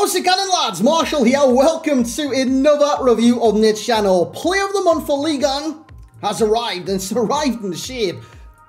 What's it going on, lads? Marshall here. Welcome to another review on this channel. Player of the month for Ligue 1 has arrived, and it's arrived in the shape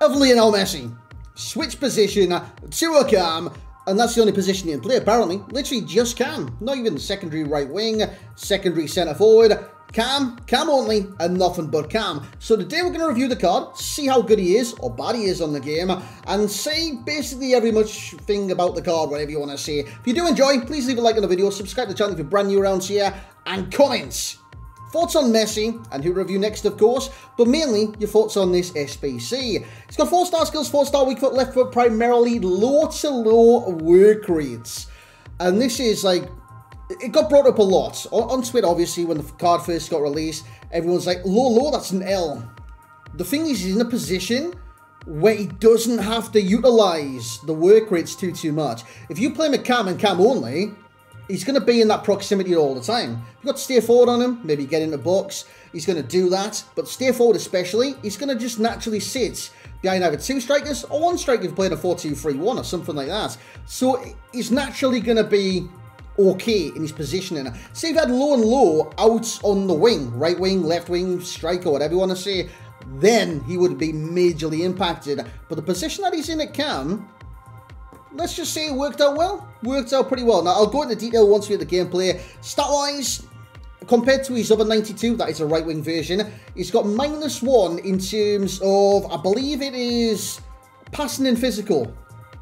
of Lionel Messi. Switch position to a cam, and that's the only position he can play apparently. Literally just cam. Not even secondary right wing, secondary centre forward. Cam only, and nothing but cam. So today we're going to review the card, see how good he is, or bad he is on the game, and say basically every much thing about the card, whatever you want to say. If you do enjoy, please leave a like on the video, subscribe to the channel if you're brand new around here, and comments. Thoughts on Messi, and who review next of course, but mainly your thoughts on this SBC. He's got 4-star skills, 4-star weak foot, left foot, primarily low to low work rates. And this is like, it got brought up a lot on Twitter, obviously, when the card first got released. Everyone's like, low, that's an L. The thing is, he's in a position where he doesn't have to utilize the work rates too much. If you play him at cam and cam only, he's going to be in that proximity all the time. You've got to stay forward on him, maybe get in the box. He's going to do that, but stay forward especially, he's going to just naturally sit behind either two strikers or one striker if you played a 4-2-3-1 or something like that. So he's naturally going to be okay in his positioning. Say if you had low and low out on the wing, right wing, left wing, striker, whatever you want to say, then he would be majorly impacted. But the position that he's in at cam, let's just say it worked out well. Worked out pretty well. Now, I'll go into detail once we get the gameplay. Stat-wise, compared to his other 92, that is a right-wing version, he's got -1 in terms of, I believe it is passing and physical,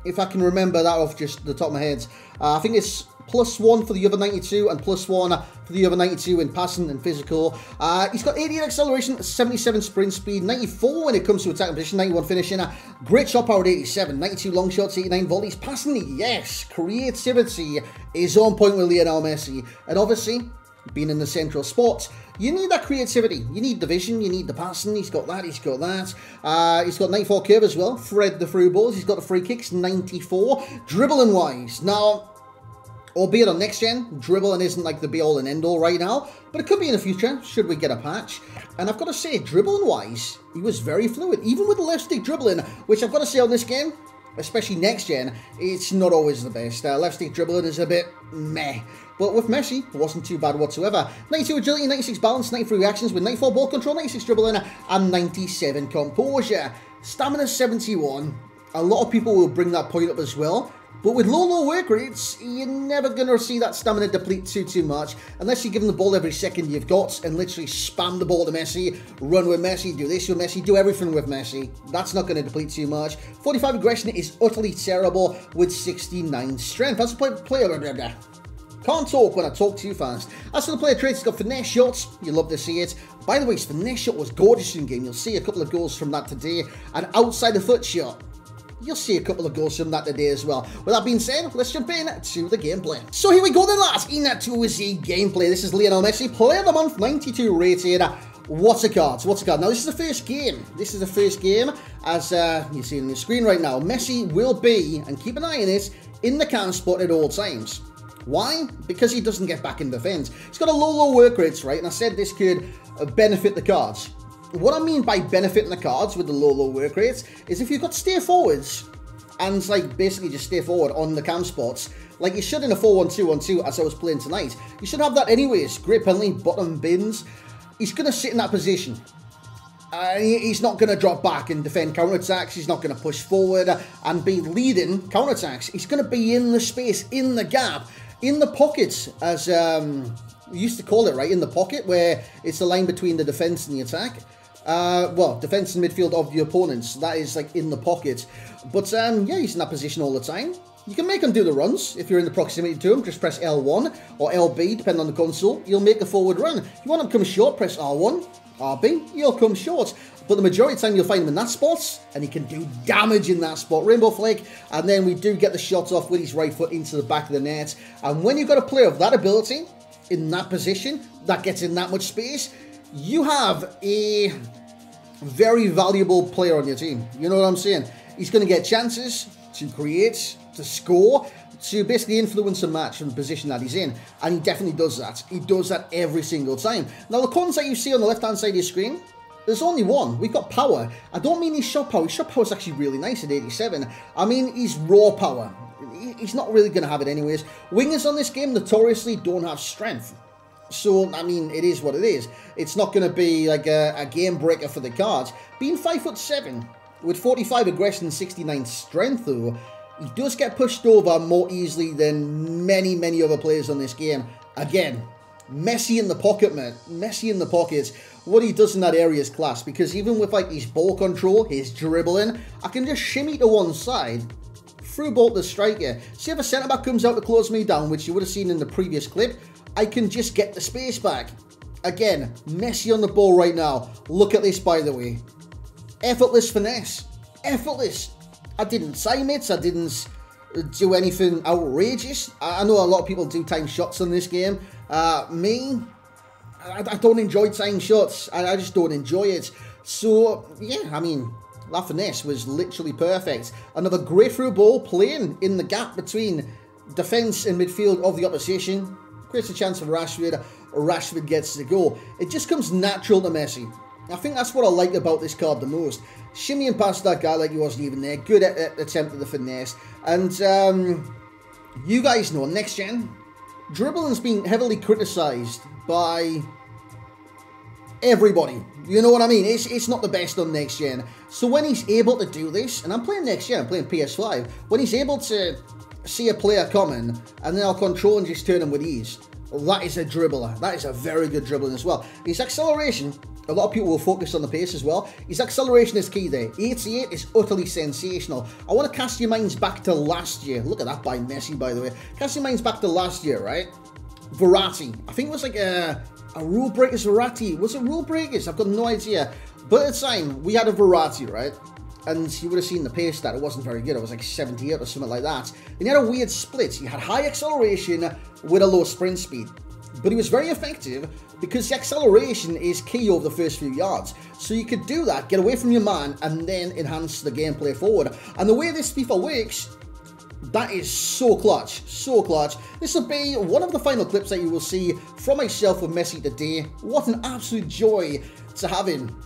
if I can remember that off just the top of my head. I think it's +1 for the other 92 and +1 for the other 92 in passing and physical. He's got 88 acceleration, 77 sprint speed, 94 when it comes to attacking position, 91 finishing. Great shot power at 87, 92 long shots, 89 volleys. Passing, yes. Creativity is on point with Lionel Messi. And obviously, being in the central spot, you need that creativity. You need the vision, you need the passing. He's got that, he's got that. He's got 94 curve as well. Thread the through balls. He's got the free kicks, 94. Dribbling wise. Now, albeit on next gen, dribbling isn't like the be-all and end-all right now, but it could be in the future, should we get a patch. And I've got to say, dribbling-wise, he was very fluid, even with the left stick dribbling, which I've got to say on this game, especially next gen, it's not always the best. Left stick dribbling is a bit meh. But with Messi, it wasn't too bad whatsoever. 92 agility, 96 balance, 93 reactions with 94 ball control, 96 dribbling, and 97 composure. Stamina 71. A lot of people will bring that point up as well. But with low work rates, you're never going to see that stamina deplete too much. Unless you give him the ball every second you've got and literally spam the ball to Messi, run with Messi, do this with Messi, do everything with Messi. That's not going to deplete too much. 45 aggression is utterly terrible with 69 strength. That's a player. Can't talk when I talk too fast. As for the player traits, he's got finesse shots. You love to see it. By the way, his finesse shot was gorgeous in game. You'll see a couple of goals from that today. And outside the foot shot, you'll see a couple of goals from that today as well. With that being said, let's jump in to the gameplay. So here we go then, lads. In that 2Z gameplay. This is Lionel Messi, player of the month, 92 rated. What a card. What a card. Now, this is the first game. This is the first game, as you see on the screen right now. Messi will be, and keep an eye on it, in the cam spot at all times. Why? Because he doesn't get back in defense. He's got a low work rates, right? And I said this could benefit the cards. What I mean by benefiting the cards with the low work rates is if you've got stay forwards and like basically just stay forward on the cam spots, like you should in a 4-1-2-1-2 as I was playing tonight. You should have that anyways. Great penalty, bottom bins. He's going to sit in that position. He's not going to drop back and defend counterattacks. He's not going to push forward and be leading counterattacks. He's going to be in the space, in the gap, in the pockets, as we used to call it, right? In the pocket, where it's the line between the defense and the attack. Well, defense and midfield of the opponents. That is like in the pocket. But yeah, he's in that position all the time. You can make him do the runs if you're in the proximity to him. Just press L1 or LB, depending on the console. You'll make a forward run. If you want him to come short, press R1, RB. He'll come short. But the majority of the time, you'll find him in that spot, and he can do damage in that spot. Rainbow flick, and then we do get the shot off with his right foot into the back of the net. And when you've got a player of that ability, in that position, that gets in that much space, you have a very valuable player on your team. You know what I'm saying? He's going to get chances to create, to score, to basically influence a match from the position that he's in. And he definitely does that. He does that every single time. Now, the cons that you see on the left-hand side of your screen, there's only one. We've got power. I don't mean his shot power. His shot power is actually really nice at 87. I mean his raw power. he's not really going to have it anyways. Wingers on this game notoriously don't have strength. So, I mean, it is what it is. It's not going to be like a game breaker for the cards. Being 5'7", with 45 aggression and 69 strength, though, he does get pushed over more easily than many other players on this game. Again, Messi in the pocket, man. Messi in the pockets. What he does in that area is class, because even with like his ball control, his dribbling, I can just shimmy to one side, through ball to the striker. See if a centre-back comes out to close me down, which you would have seen in the previous clip, I can just get the space back. Again, Messi on the ball right now. Look at this, by the way. Effortless finesse. Effortless. I didn't time it. I didn't do anything outrageous. I know a lot of people do time shots on this game. Me, I don't enjoy time shots. I just don't enjoy it. So, yeah, I mean, that finesse was literally perfect. Another great through ball playing in the gap between defence and midfield of the opposition. Creates a chance for Rashford. Rashford gets the goal. It just comes natural to Messi. I think that's what I like about this card the most. Shimmying past that guy like he wasn't even there. Good attempt at the finesse. And you guys know, next gen, dribbling's been heavily criticised by everybody. You know what I mean? It's not the best on next gen. So when he's able to do this, and I'm playing next gen, I'm playing PS5, when he's able to see a player coming and then I'll control and just turn him with ease, that is a dribbler. That is a very good dribbling as well. His acceleration, a lot of people will focus on the pace as well. His acceleration is key there. 88 is utterly sensational. I want to cast your minds back to last year. Look at that by Messi, by the way. Cast your minds back to last year, right? Verratti. I think it was like a rule breakers Verratti. Was it rule breakers? I've got no idea. But at the time, we had a Verratti, right? And you would have seen the pace stat. It wasn't very good. It was like 78 or something like that. And he had a weird split. He had high acceleration with a low sprint speed. But he was very effective because the acceleration is key over the first few yards. So you could do that, get away from your man, and then enhance the gameplay forward. And the way this FIFA works, that is so clutch. So clutch. This will be one of the final clips that you will see from myself with Messi today. What an absolute joy to have him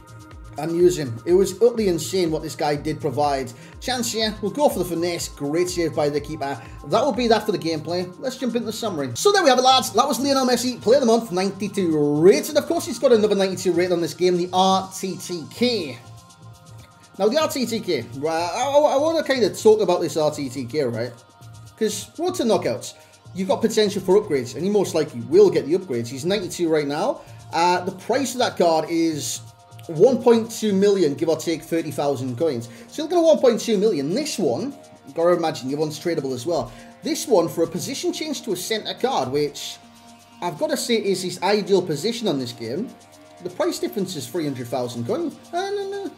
and use him. It was utterly insane what this guy did provide. Chance here, we'll go for the finesse. Great save by the keeper. That will be that for the gameplay. Let's jump into the summary. So there we have it, lads. That was Lionel Messi, player of the month, 92 rated. Of course, he's got another 92 rated on this game, the RTTK. Now, the RTTK, right, I want to kind of talk about this RTTK, right? Because road to knockouts, you've got potential for upgrades, and he most likely will get the upgrades. He's 92 right now. The price of that card is 1.2 million, give or take 30,000 coins. So you're looking at 1.2 million. This one, you've got to imagine, your one's tradable as well. This one, for a position change to a centre card, which I've got to say is his ideal position on this game, the price difference is 300,000 coins. No.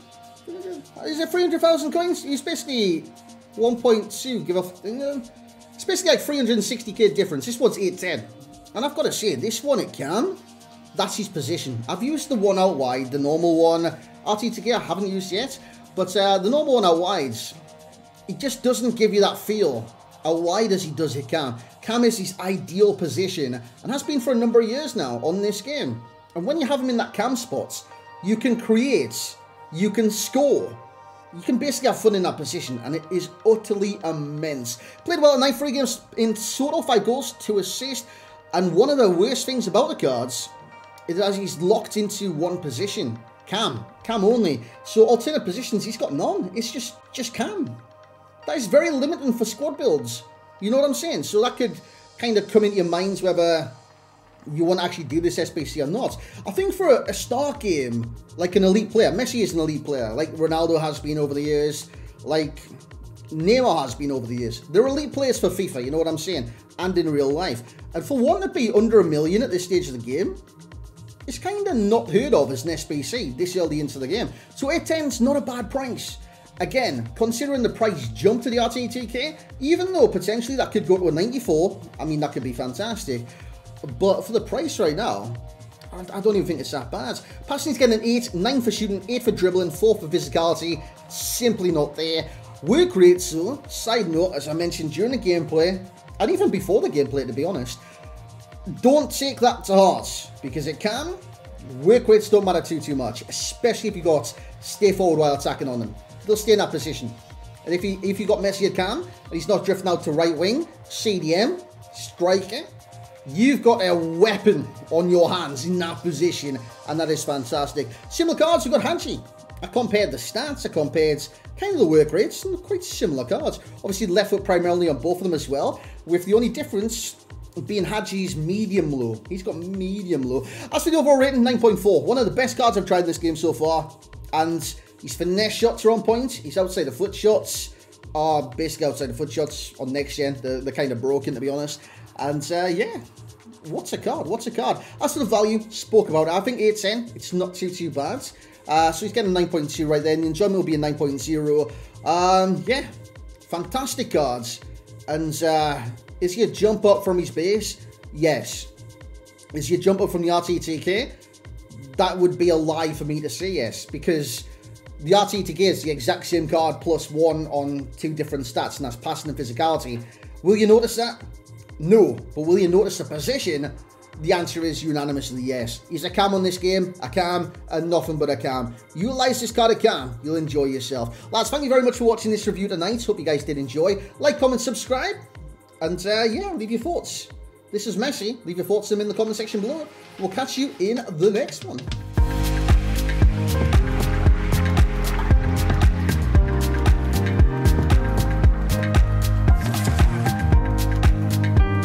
Is it 300,000 coins? He's basically 1.2, give off. It's basically like 360k difference. This one's 810. And I've got to say, this one, it can. That's his position. I've used the one out wide, the normal one. RTTK I haven't used yet. But the normal one out wide, it just doesn't give you that feel out wide as he does hit Cam. Cam is his ideal position and has been for a number of years now on this game. And when you have him in that Cam spot, you can create, you can score. You can basically have fun in that position, and it is utterly immense. Played well at 93 games in total, 5 goals, 2 assists. And one of the worst things about the cards is that he's locked into one position. Cam only. So alternate positions, he's got none. It's just Cam. That is very limiting for squad builds. You know what I'm saying? So that could kind of come into your minds whether you want to actually do this SBC or not. I think for a star game, like an elite player, Messi is an elite player, like Ronaldo has been over the years, like Neymar has been over the years. They're elite players for FIFA, you know what I'm saying? And in real life. And for one to be under $1 million at this stage of the game, it's kind of not heard of as an SBC this early into the game. So 810's not a bad price. Again, considering the price jump to the RTTK, even though potentially that could go to a 94, I mean, that could be fantastic. But for the price right now, I don't even think it's that bad. Passing's getting an 8, 9 for shooting, 8 for dribbling, 4 for physicality. Simply not there. Work rate, so, side note, as I mentioned during the gameplay, and even before the gameplay to be honest, don't take that to heart, because it can. Work rates don't matter too much, especially if you got stay forward while attacking on them. They'll stay in that position. And if you got Messi at cam, and he's not drifting out to right wing, CDM, striker, you've got a weapon on your hands in that position, and that is fantastic. Similar cards, we've got Hanchi. I compared the stats, I compared kind of the work rates, and quite similar cards. Obviously, left foot primarily on both of them as well, with the only difference being Haji's medium low. He's got medium low. As for the overall rating, 9.4. One of the best cards I've tried in this game so far, and his finesse shots are on point. His outside the foot shots are basically outside the foot shots on next gen. They're kind of broken, to be honest. And yeah, what's a card? What's a card? As for the value, spoke about it. I think 8-10. It's not too bad. So he's getting a 9.2 right there. And the enjoyment will be a 9.0. Yeah, fantastic cards. And is he a jump up from his base? Yes. Is he a jump up from the RTTK? That would be a lie for me to say yes, because the RTTK is the exact same card plus 1 on 2 different stats, and that's passing and physicality. Will you notice that? No. But will you notice the position? The answer is unanimously yes. He's a cam on this game, a cam, and nothing but a cam. Utilize this card a cam, you'll enjoy yourself. Lads, thank you very much for watching this review tonight. Hope you guys did enjoy. Like, comment, subscribe, and yeah, leave your thoughts. This is Messi. Leave your thoughts in the comment section below. We'll catch you in the next one.